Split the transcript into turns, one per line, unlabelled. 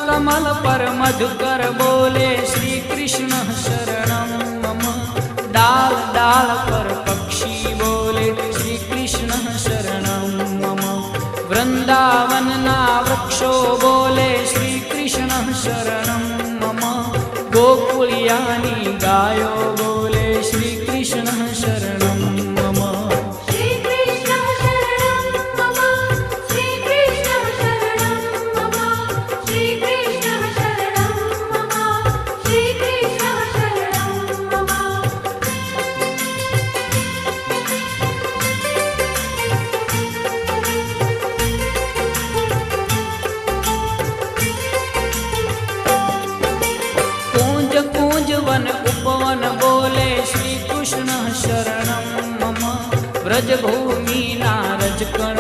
कमल पर मधुकर बोले श्री कृष्ण शरणं मम। डाल डाल पर पक्षी बोले श्री कृष्ण शरणं मम। वृंदावन ना वृक्षो बोले श्री कृष्ण शरणं मम। गोकुलियानी गायो बोले श्री कृष्ण शरणं मम।
श्री कृष्ण शरणं मम। श्री कृष्ण शरणं मम। श्री कृष्ण शरणं मम। श्री कृष्ण शरणं मम।
कूंज कूंज वन उपवन बोले श्री कृष्ण शरणं मम। ब्रज भूमि नारज कण